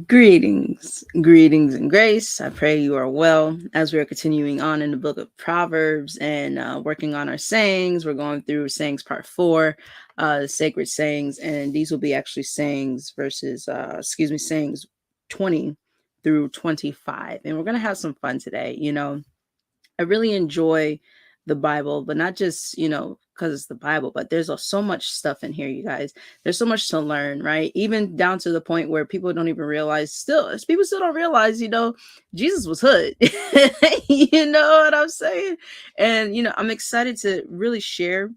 Greetings, and grace. I pray you are well. As we are continuing on in the book of Proverbs and working on our sayings, we're going through sayings part 4, sacred sayings, and these will be actually sayings sayings 20 through 25. And we're going to have some fun today. I really enjoy the Bible, but not just, because it's the Bible, but there's so much stuff in here, you guys. There's so much to learn, right? Even down to the point where people don't even realize, people still don't realize, Jesus was hood. You know what I'm saying? And, I'm excited to really share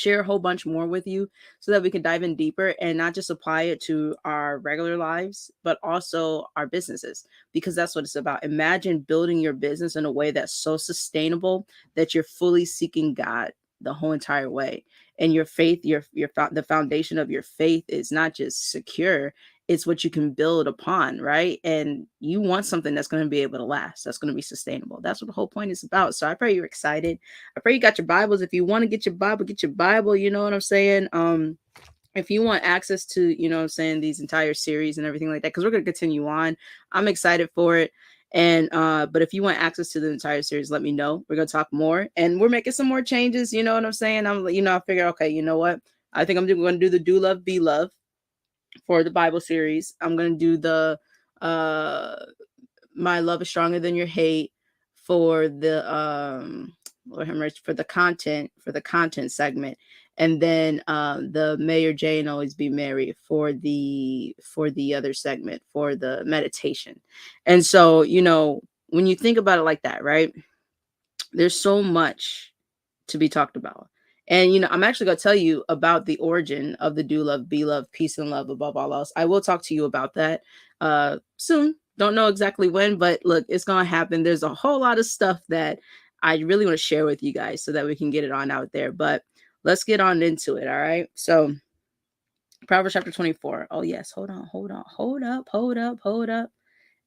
a whole bunch more with you so that we can dive in deeper and not just apply it to our regular lives, but also our businesses, because that's what it's about. Imagine building your business in a way that's so sustainable that you're fully seeking God the whole entire way. And your faith, the foundation of your faith is not just secure, it's what you can build upon, right? And you want something that's going to be able to last, that's going to be sustainable. That's what the whole point is about. So I pray you're excited. I pray you got your Bibles. If you want to get your Bible, you know what I'm saying? If you want access to, these entire series and everything like that, because we're going to continue on. I'm excited for it. And but if you want access to the entire series, let me know. We're going to talk more, and we're making some more changes. You know what I'm saying? I figure, okay, you know what? I think I'm going to do the Do Love, Be Love for the Bible series. I'm going to do the My Love is Stronger Than Your Hate for the Lord have mercy, for the content segment. And then the Mayor Jane Always Be Merry for the other segment, for the meditation. And so, when you think about it like that, right? There's so much to be talked about. And, I'm actually going to tell you about the origin of the Do Love, Be Love, Peace and Love above all else. I will talk to you about that soon. Don't know exactly when, but look, it's going to happen. There's a whole lot of stuff that I really want to share with you guys so that we can get it on out there. But let's get on into it. All right. So Proverbs chapter 24. Oh, yes. Hold up.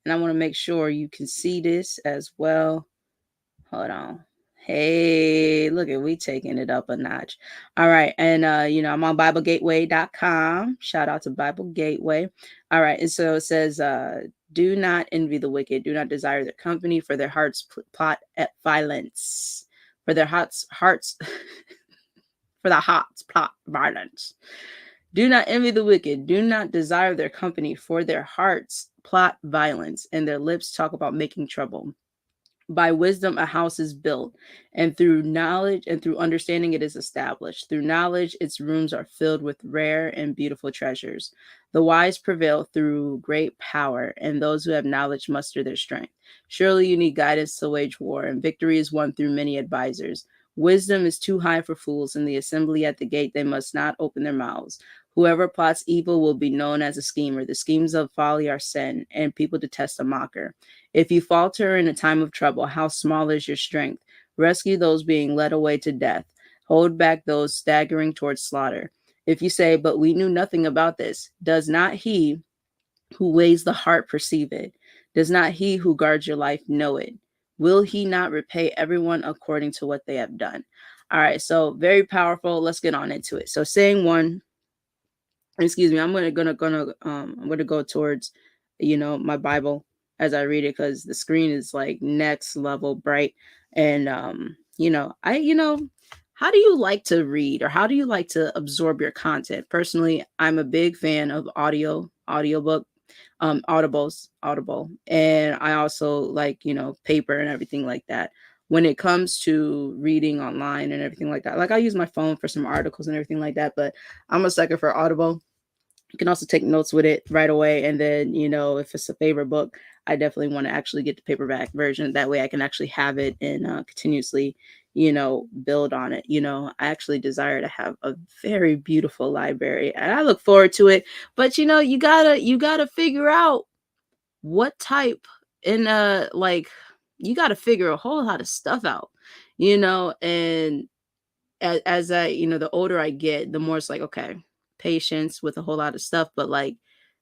And I want to make sure you can see this as well. Hold on. Hey, look at we taking it up a notch. All right. And I'm on BibleGateway.com. Shout out to Bible Gateway. All right. And so it says, do not envy the wicked, do not desire their company, for their hearts plot at violence. For their hearts for the hearts plot violence. Do not envy the wicked, do not desire their company, for their hearts plot violence, and their lips talk about making trouble. By wisdom, a house is built, and through knowledge and through understanding, it is established. Through knowledge, its rooms are filled with rare and beautiful treasures. The wise prevail through great power, and those who have knowledge muster their strength. Surely you need guidance to wage war, and victory is won through many advisors. Wisdom is too high for fools. In the assembly at the gate, they must not open their mouths. Whoever plots evil will be known as a schemer. The schemes of folly are sin, and people detest a mocker. If you falter in a time of trouble, how small is your strength? Rescue those being led away to death. Hold back those staggering towards slaughter. If you say, but we knew nothing about this, does not he who weighs the heart perceive it? Does not he who guards your life know it? Will he not repay everyone according to what they have done? All right, so very powerful. Let's get on into it. So saying one, excuse me, I'm gonna go towards, my Bible as I read it, because the screen is like next level bright. And how do you like to read, or how do you like to absorb your content? Personally, I'm a big fan of audiobook, Audible, and I also like, paper and everything like that. When it comes to reading online and everything like that, like I use my phone for some articles and everything like that, but I'm a sucker for Audible. You can also take notes with it right away. And then, if it's a favorite book, I definitely want to actually get the paperback version. That way I can actually have it and continuously, build on it. I actually desire to have a very beautiful library, and I look forward to it. But, you gotta figure out what type, and you gotta figure a whole lot of stuff out, and as I, the older I get, the more it's like, okay, patience with a whole lot of stuff, but like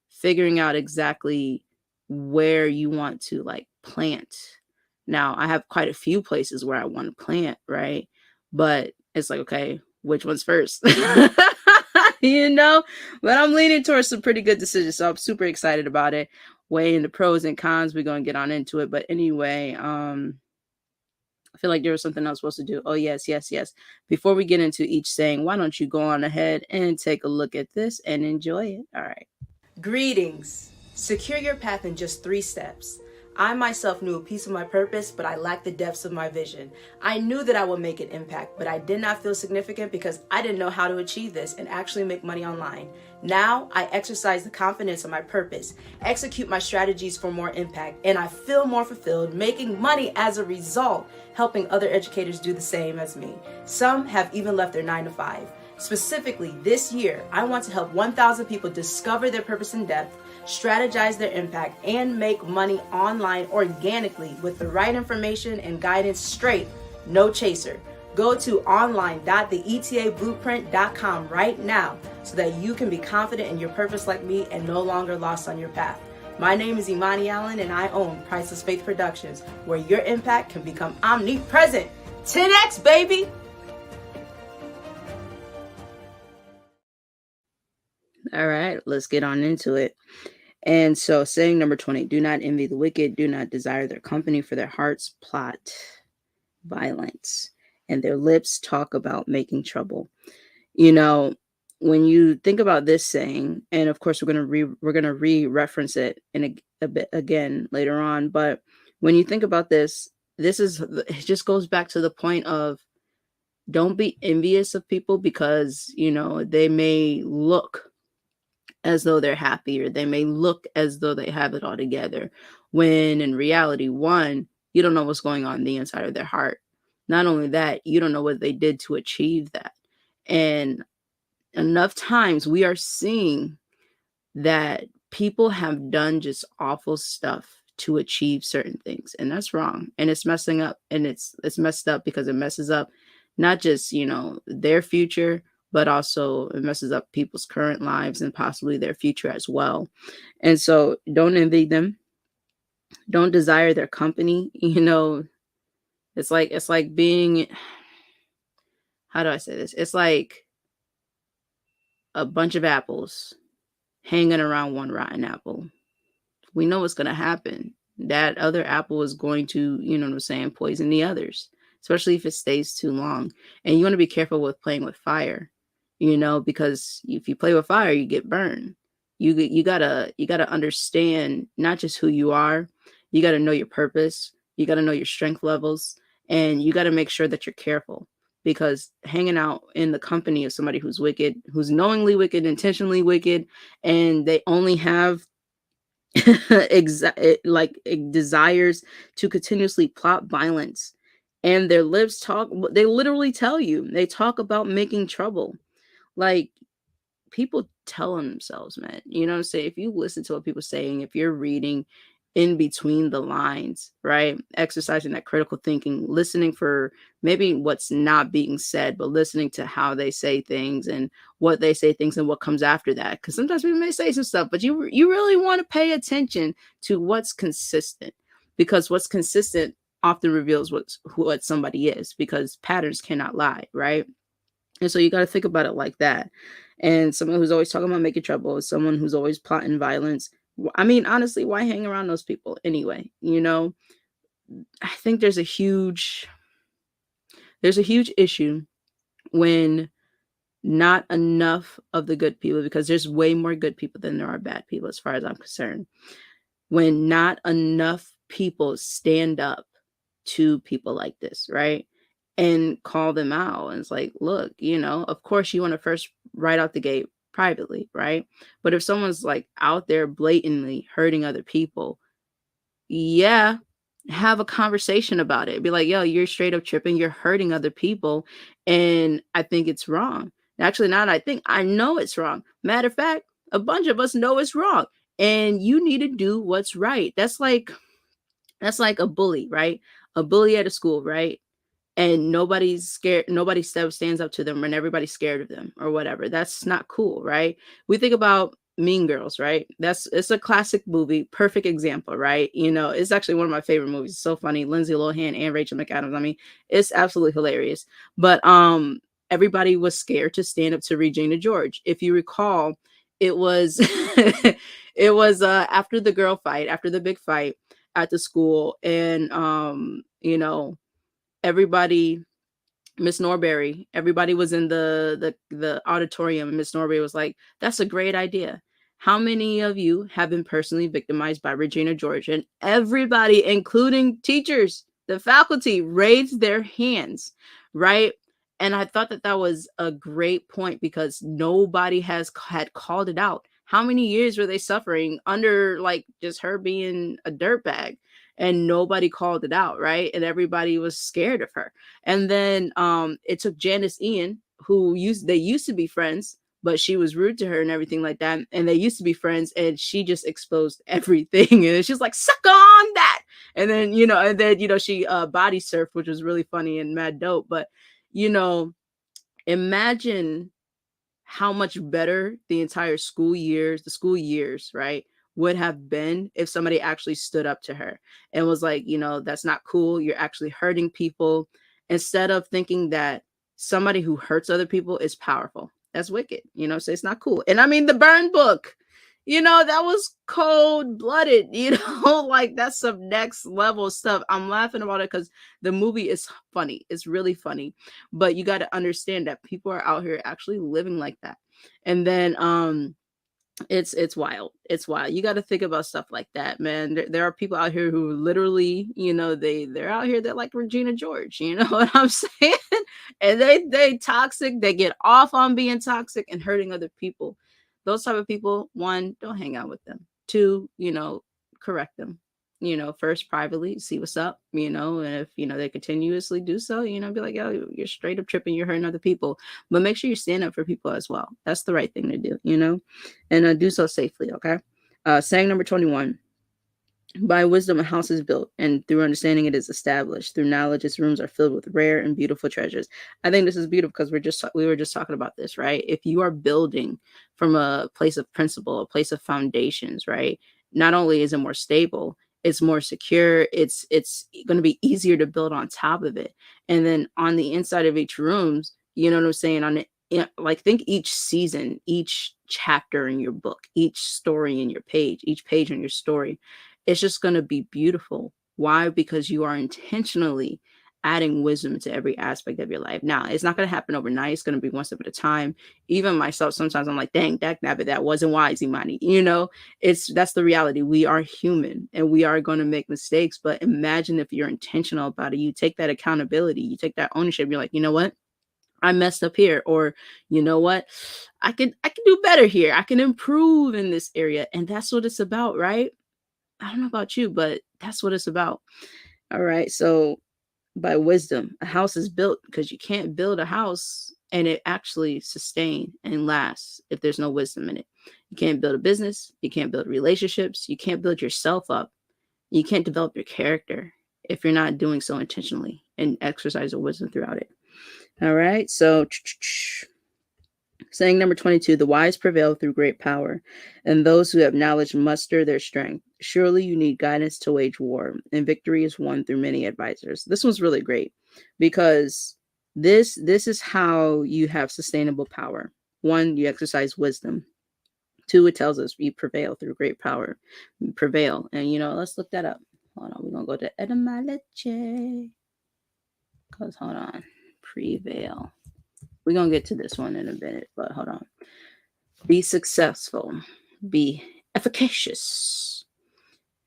figuring out exactly where you want to like plant. Now, I have quite a few places where I want to plant, right? But it's like, okay, which one's first? you know, but I'm leaning towards some pretty good decisions. So I'm super excited about it. Weighing the pros and cons, we're going to get on into it. But anyway, I feel like there was something I was supposed to do. Oh, yes, yes, yes. Before we get into each saying, why don't you go on ahead and take a look at this and enjoy it? All right. Greetings. Secure your path in just 3 steps. I myself knew a piece of my purpose, but I lacked the depths of my vision. I knew that I would make an impact, but I did not feel significant because I didn't know how to achieve this and actually make money online. Now I exercise the confidence of my purpose, execute my strategies for more impact, and I feel more fulfilled, making money as a result, helping other educators do the same as me. Some have even left their 9-to-5. Specifically, this year, I want to help 1,000 people discover their purpose in depth, strategize their impact, and make money online organically with the right information and guidance straight, no chaser. Go to online.theetablueprint.com right now so that you can be confident in your purpose like me and no longer lost on your path. My name is Imani Allen and I own Priceless Faith Productions, where your impact can become omnipresent. 10x, baby! All right, let's get on into it. And so, saying number 20, do not envy the wicked, do not desire their company, for their hearts plot violence, and their lips talk about making trouble. You know, when you think about this saying, and of course we're gonna re-reference it in a bit again later on, but when you think about this, it just goes back to the point of don't be envious of people because they may look as though they're happy, or they may look as though they have it all together, when in reality, one, you don't know what's going on in the inside of their heart. Not only that, you don't know what they did to achieve that. And enough times we are seeing that people have done just awful stuff to achieve certain things, and that's wrong, and it's messing up, and it's messed up because it messes up not just their future, but also it messes up people's current lives and possibly their future as well. And so don't envy them, don't desire their company. It's like being, how do I say this, it's like a bunch of apples hanging around one rotten apple. We know what's going to happen. That other apple is going to, poison the others, especially if it stays too long. And you want to be careful with playing with fire, because if you play with fire, you get burned. You gotta understand not just who you are. You got to know your purpose. You got to know your strength levels, and you got to make sure that you're careful, because hanging out in the company of somebody who's wicked, who's knowingly wicked, intentionally wicked, and they only have desires to continuously plot violence, and their lips talk, they literally tell you, they talk about making trouble. Like, people tell on themselves, man. You know what I'm saying? If you listen to what people are saying, if you're reading in between the lines, right? Exercising that critical thinking, listening for maybe what's not being said, but listening to how they say things and what they say things and what comes after that. Because sometimes people may say some stuff, but you really want to pay attention to what's consistent, because what's consistent often reveals what somebody is, because patterns cannot lie, right? And so you got to think about it like that. And someone who's always talking about making trouble is someone who's always plotting violence. I mean, honestly, why hang around those people anyway? I think there's a huge issue when not enough of the good people, because there's way more good people than there are bad people, as far as I'm concerned. When not enough people stand up to people like this, right? And call them out. And it's like, look, of course you want to first right out the gate privately, right? But if someone's like out there blatantly hurting other people, yeah, have a conversation about it. Be like, yo, you're straight up tripping, you're hurting other people, and I think it's wrong. Actually, not I know it's wrong. Matter of fact, a bunch of us know it's wrong, and you need to do what's right. That's like a bully, right? A bully at a school, right? And nobody's scared, nobody stands up to them, and everybody's scared of them or whatever. That's not cool, right? We think about Mean Girls, right? It's a classic movie, perfect example, right? It's actually one of my favorite movies. It's so funny. Lindsay Lohan and Rachel McAdams. I mean, it's absolutely hilarious. But everybody was scared to stand up to Regina George. If you recall, it was it was after the girl fight, after the big fight at the school, and everybody, Miss Norberry, everybody was in the auditorium, and Miss Norberry was like, "That's a great idea. How many of you have been personally victimized by Regina George?" And everybody, including teachers, the faculty, raised their hands, right? And I thought that that was a great point because nobody had called it out. How many years were they suffering under like just her being a dirtbag? And nobody called it out, right? And everybody was scared of her. And then it took Janice Ian, they used to be friends, but she was rude to her and everything like that. And they used to be friends, and she just exposed everything. And she's like, "Suck on that." And then, she body surfed, which was really funny and mad dope. But, you know, imagine how much better the school years, right, would have been if somebody actually stood up to her and was like, "That's not cool. You're actually hurting people." Instead of thinking that somebody who hurts other people is powerful. That's wicked, so it's not cool. And I mean, the burn book, that was cold blooded, like that's some next level stuff. I'm laughing about it because the movie is funny. It's really funny. But you got to understand that people are out here actually living like that. And then it's wild. It's wild. You got to think about stuff like that, man. There are people out here who literally, they're out here, they're like Regina George, you know what I'm saying? And they toxic, they get off on being toxic and hurting other people. Those type of people, one, don't hang out with them. Two, correct them. First privately, see what's up, and if they continuously do so, be like, "Yo, you're straight up tripping, you're hurting other people." But make sure you stand up for people as well. That's the right thing to do, and do so safely. Okay. Saying number 21: by wisdom a house is built, and through understanding it is established. Through knowledge its rooms are filled with rare and beautiful treasures. I think this is beautiful because we were just talking about this, right? If you are building from a place of principle, a place of foundations, right? Not only is it more stable, it's more secure. It's going to be easier to build on top of it. And then on the inside of each rooms, you know what I'm saying? Like think each season, each chapter in your book, each story in your page, each page in your story, it's just going to be beautiful. Why? Because you are intentionally adding wisdom to every aspect of your life. Now, it's not going to happen overnight. It's going to be one step at a time. Even myself, sometimes I'm like, "Dang, that wasn't wise, Imani." That's the reality. We are human and we are going to make mistakes. But imagine if you're intentional about it. You take that accountability, you take that ownership. You're like, "You know what? I messed up here," or "You know what? I can do better here. I can improve in this area." And that's what it's about, right? I don't know about you, but that's what it's about. All right. So by wisdom, a house is built because you can't build a house and it actually sustain and last if there's no wisdom in it. You can't build a business. You can't build relationships. You can't build yourself up. You can't develop your character if you're not doing so intentionally and exercise the wisdom throughout it. All right. So saying number 22: the wise prevail through great power, and those who have knowledge muster their strength. Surely you need guidance to wage war, and victory is won through many advisors. This one's really great because this is how you have sustainable power. One, you exercise wisdom. Two, it tells us you prevail through great power. You prevail. And let's look that up. Hold on, we're gonna go to etymology. Because hold on. Prevail. We're going to get to this one in a minute, but hold on. Be successful. Be efficacious.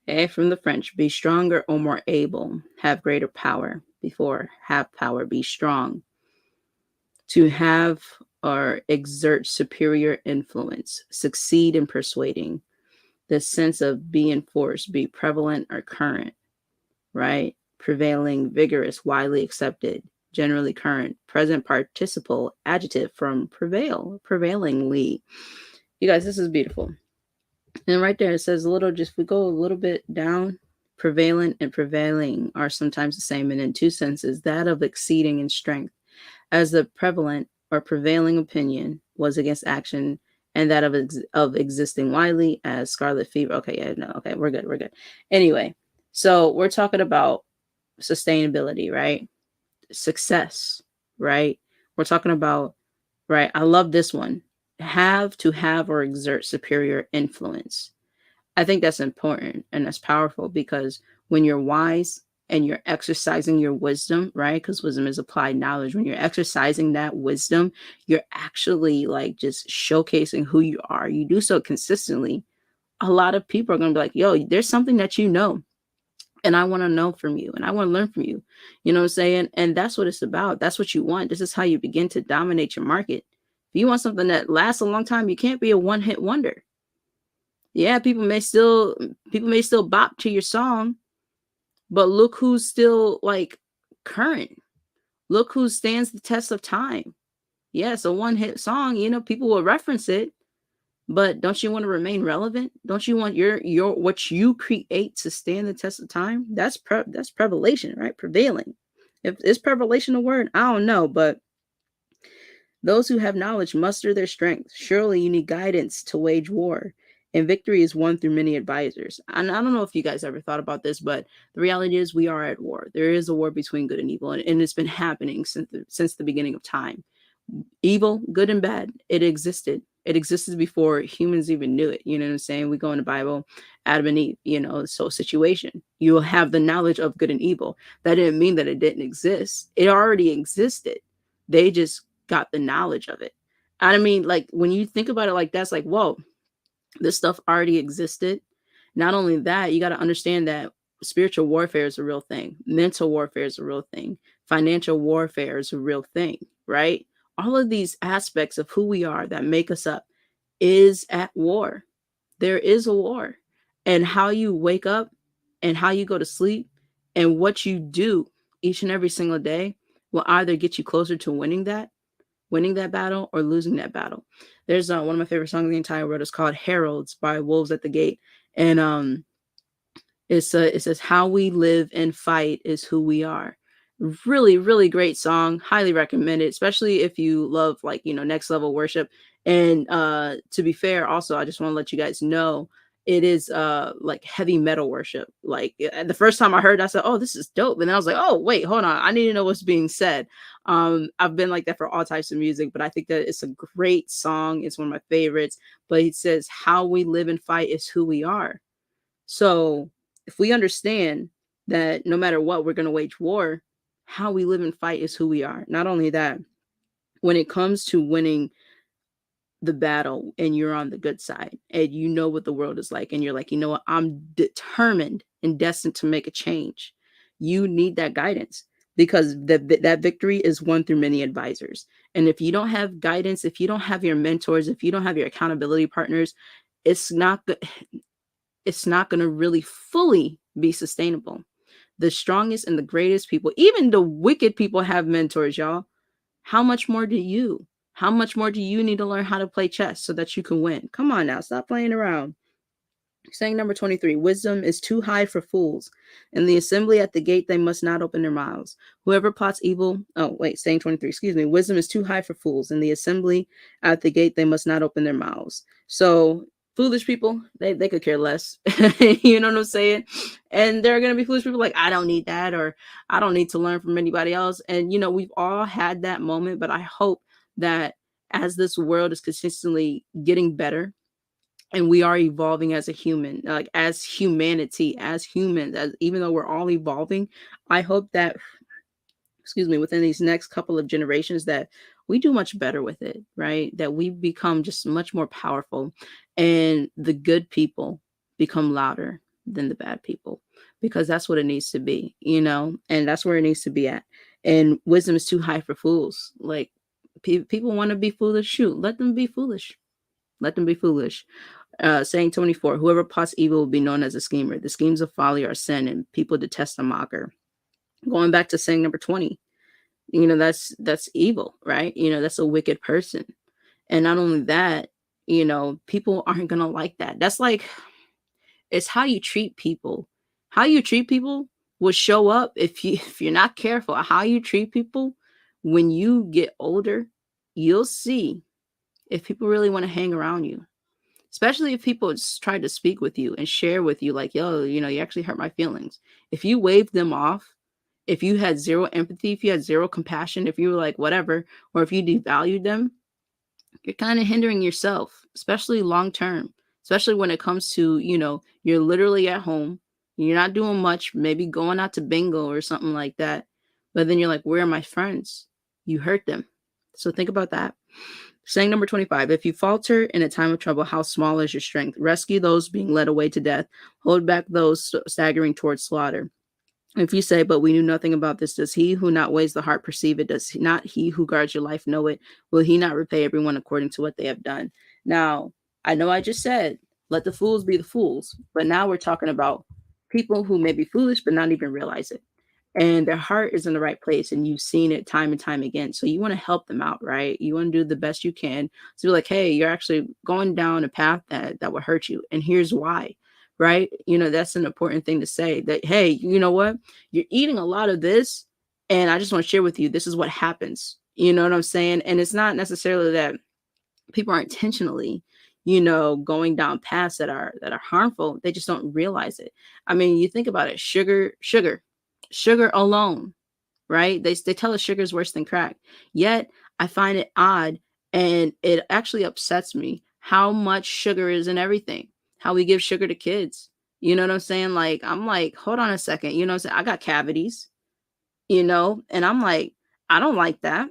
Okay, from the French, be stronger or more able. Have greater power. Before, have power, be strong. To have or exert superior influence. Succeed in persuading. The sense of be enforced, be prevalent or current, right? Prevailing, vigorous, widely accepted. Generally current, present participle, adjective from prevail, prevailingly. You guys, this is beautiful. And right there it says if we go a little bit down, prevalent and prevailing are sometimes the same, and in two senses, that of exceeding in strength, as the prevalent or prevailing opinion was against action, and that of existing widely as scarlet fever. Okay, we're good. Anyway, so we're talking about sustainability, right? Success, right? We're talking about, right? I love this one. Have to have or exert superior influence. I think that's important and that's powerful because when you're wise and you're exercising your wisdom, right? Because wisdom is applied knowledge. When you're exercising that wisdom, you're actually like just showcasing who you are. You do so consistently. A lot of people are going to be like, yo, there's something that you know. And I want to know from you and I want to learn from you. You know what I'm saying? And that's what it's about. That's what you want. This is how you begin to dominate your market. If you want something that lasts a long time, you can't be a one-hit wonder. Yeah, people may still bop to your song, but look who's still like current. Look who stands the test of time. Yeah, it's a one-hit song, people will reference it, but don't you want to remain relevant? Don't you want your what you create to stand the test of time? That's prevalation, right? Prevailing. If is prevalation a word? I don't know, but those who have knowledge muster their strength. Surely you need guidance to wage war, and victory is won through many advisors. And I don't know if you guys ever thought about this, but the reality is we are at war. There is a war between good and evil, and it's been happening since the beginning of time. Evil, good and bad, it existed. It existed before humans even knew it. You know what I'm saying? We go in the Bible, Adam and Eve, so situation. You will have the knowledge of good and evil. That didn't mean that it didn't exist. It already existed. They just got the knowledge of it. I mean, like when you think about it like that's like, whoa, this stuff already existed. Not only that, you got to understand that spiritual warfare is a real thing. Mental warfare is a real thing. Financial warfare is a real thing, right? All of these aspects of who we are that make us up is at war. There is a war. And how you wake up and how you go to sleep and what you do each and every single day will either get you closer to winning that battle or losing that battle. There's one of my favorite songs in the entire world. It's called Heralds by Wolves at the Gate. And it says, how we live and fight is who we are. Really, really great song. Highly recommend it, especially if you love like, next level worship. And to be fair, also, I just want to let you guys know it is like heavy metal worship. Like the first time I heard it, I said, oh, this is dope. And then I was like, oh, wait, hold on. I need to know what's being said. I've been like that for all types of music, but I think that it's a great song. It's one of my favorites. But it says, how we live and fight is who we are. So if we understand that no matter what, we're going to wage war, how we live and fight is who we are. Not only that, when it comes to winning the battle and you're on the good side and you know what the world is like and you're like, you know what, I'm determined and destined to make a change. You need that guidance because that victory is won through many advisors. And if you don't have guidance, if you don't have your mentors, if you don't have your accountability partners, it's not going to really fully be sustainable. The strongest and the greatest people, even the wicked people, have mentors, y'all. How much more do you? How much more do you need to learn how to play chess so that you can win? Come on now, stop playing around. Saying number 23, wisdom is too high for fools. In the assembly at the gate, they must not open their mouths. Whoever plots evil, saying 23, excuse me, wisdom is too high for fools. In the assembly at the gate, they must not open their mouths. So foolish people, they could care less. You know what I'm saying? And there are going to be foolish people like, I don't need that, or I don't need to learn from anybody else. And, we've all had that moment, but I hope that as this world is consistently getting better, and we are evolving as a human, like as humanity, as humans, as even though we're all evolving, I hope that, excuse me, within these next couple of generations that we do much better with it, right? That we become just much more powerful and the good people become louder than the bad people, because that's what it needs to be, and that's where it needs to be at. And wisdom is too high for fools. Like people want to be foolish. Shoot, let them be foolish. Let them be foolish. Saying 24, whoever plots evil will be known as a schemer. The schemes of folly are sin, and people detest a mocker. Going back to saying number 20, that's evil, right? That's a wicked person. And not only that, people aren't gonna like that. That's like, it's how you treat people. How you treat people will show up if you're not careful. How you treat people when you get older, you'll see if people really want to hang around you. Especially if people just try to speak with you and share with you like, yo, you actually hurt my feelings. If you wave them off, If you had zero empathy, if you had zero compassion, if you were like whatever, or if you devalued them, you're kind of hindering yourself, especially long term, especially when it comes to, you're literally at home, you're not doing much, maybe going out to bingo or something like that. But then you're like, where are my friends? You hurt them. So think about that. Saying number 25, if you falter in a time of trouble, how small is your strength? Rescue those being led away to death. Hold back those staggering towards slaughter. If you say, but we knew nothing about this, does he who not weighs the heart perceive it? Does not he who guards your life know it? Will he not repay everyone according to what they have done? Now, I know I just said, let the fools be the fools, but now we're talking about people who may be foolish, but not even realize it. And their heart is in the right place, and you've seen it time and time again. So you want to help them out, right? You want to do the best you can. So you're like, hey, you're actually going down a path that will hurt you. And here's why. Right? That's an important thing to say, that, hey, you know what? You're eating a lot of this, and I just want to share with you, this is what happens. You know what I'm saying? And it's not necessarily that people are intentionally, going down paths that are harmful. They just don't realize it. I mean, you think about it, sugar alone, right? They tell us sugar is worse than crack. Yet I find it odd, and it actually upsets me how much sugar is in everything. How we give sugar to kids. You know what I'm saying? Like, I'm like, hold on a second. You know what I'm saying? I got cavities, and I'm like, I don't like that.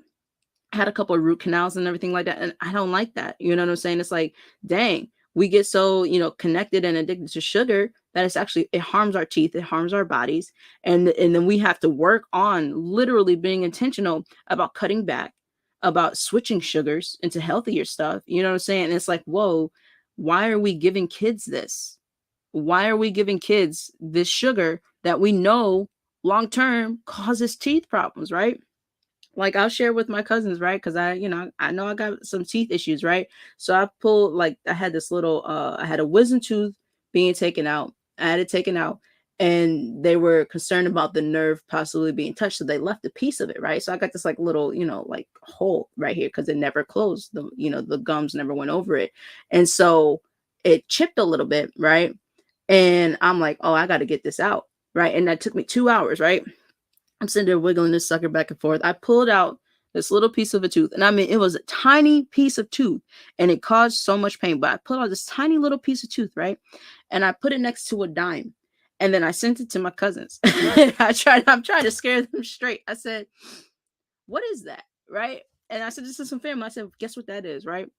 I had a couple of root canals and everything like that, and I don't like that. You know what I'm saying? It's like, dang, we get so, connected and addicted to sugar that it harms our teeth, it harms our bodies. And then we have to work on literally being intentional about cutting back, about switching sugars into healthier stuff. You know what I'm saying? And it's like, whoa, why are we giving kids this? Why are we giving kids this sugar that we know long term causes teeth problems, right? Like, I'll share with my cousins, right? Because I know I got some teeth issues, right? So I pulled, like, I had this little, I had a wisdom tooth being taken out. I had it taken out, and they were concerned about the nerve possibly being touched, so they left a piece of it, right? So I got this like little, like hole right here because it never closed. The gums never went over it, and so it chipped a little bit, right? And I'm like, oh, I got to get this out, right? And that took me 2 hours, right? I'm sitting there wiggling this sucker back and forth. I pulled out this little piece of a tooth. And I mean, it was a tiny piece of tooth, and it caused so much pain. But I pulled out this tiny little piece of tooth, right? And I put it next to a dime. And then I sent it to my cousins. I'm trying to scare them straight. I said, what is that? Right? And I said, this is some family. I said, guess what that is, right?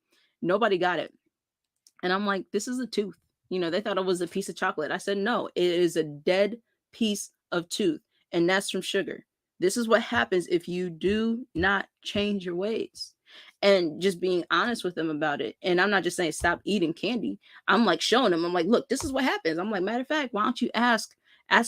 Nobody got it. And I'm like, this is a tooth. They thought it was a piece of chocolate. I said, no, it is a dead piece of tooth. And that's from sugar. This is what happens if you do not change your ways. And just being honest with them about it. And I'm not just saying stop eating candy. I'm like showing them. I'm like, look, this is what happens. I'm like, matter of fact, why don't you ask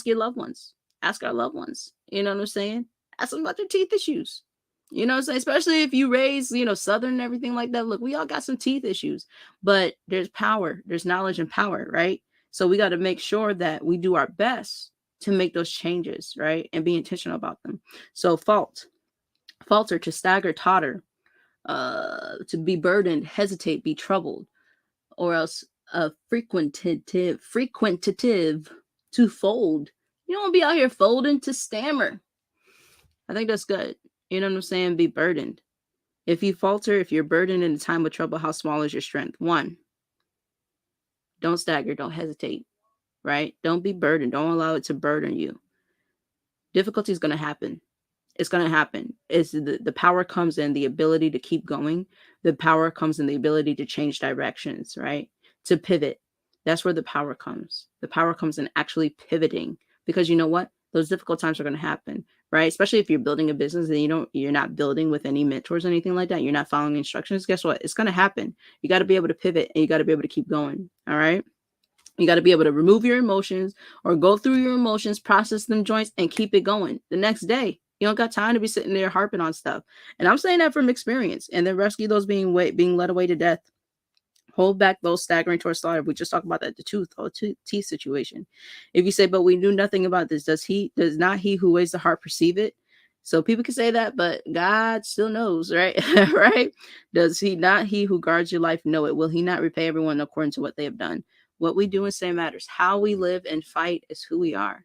your loved ones? Ask our loved ones. You know what I'm saying? Ask them about their teeth issues. You know what I'm saying? Especially if you raise, Southern and everything like that. Look, we all got some teeth issues, but there's power, there's knowledge and power, right? So we got to make sure that we do our best to make those changes, right? And be intentional about them. So falter, to stagger, totter, to be burdened, hesitate, be troubled, or else frequentative, to fold. You don't want to be out here folding, to stammer. I think that's good. You know what I'm saying? Be burdened. If you falter, if you're burdened in a time of trouble, how small is your strength? 1, don't stagger, don't hesitate, right? Don't be burdened. Don't allow it to burden you. Difficulty is going to happen. It's going to happen. It's the power comes in the ability to keep going. The power comes in the ability to change directions, right? To pivot. That's where the power comes. The power comes in actually pivoting, because you know what? Those difficult times are going to happen, right? Especially if you're building a business and you're not building with any mentors or anything like that. You're not following instructions. Guess what? It's going to happen. You got to be able to pivot, and you got to be able to keep going. All right. You got to be able to remove your emotions or go through your emotions, process them joints, and keep it going the next day. You don't got time to be sitting there harping on stuff. And I'm saying that from experience. And then rescue those being led away to death. Hold back those staggering towards slaughter. We just talked about that, the teeth situation. If you say, but we knew nothing about this, does not he who weighs the heart perceive it? So people can say that, but God still knows, right? Right? Does he not, he who guards your life, know it? Will he not repay everyone according to what they have done? What we do and say matters. How we live and fight is who we are.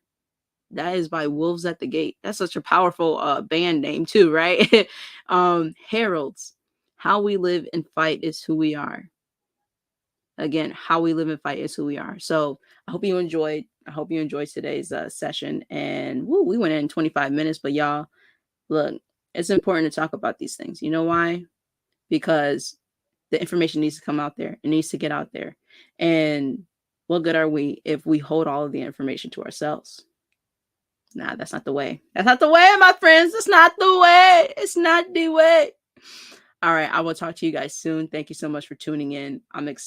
That is by Wolves at the Gate. That's such a powerful band name too, right? Heralds. How we live and fight is who we are. Again, how we live and fight is who we are. So I hope you enjoyed. I hope you enjoyed today's session. And woo, we went in 25 minutes, but y'all, look, it's important to talk about these things. You know why? Because the information needs to come out there. It needs to get out there. And what good are we if we hold all of the information to ourselves? Nah, that's not the way. That's not the way, my friends. It's not the way. It's not the way. All right. I will talk to you guys soon. Thank you so much for tuning in. I'm excited.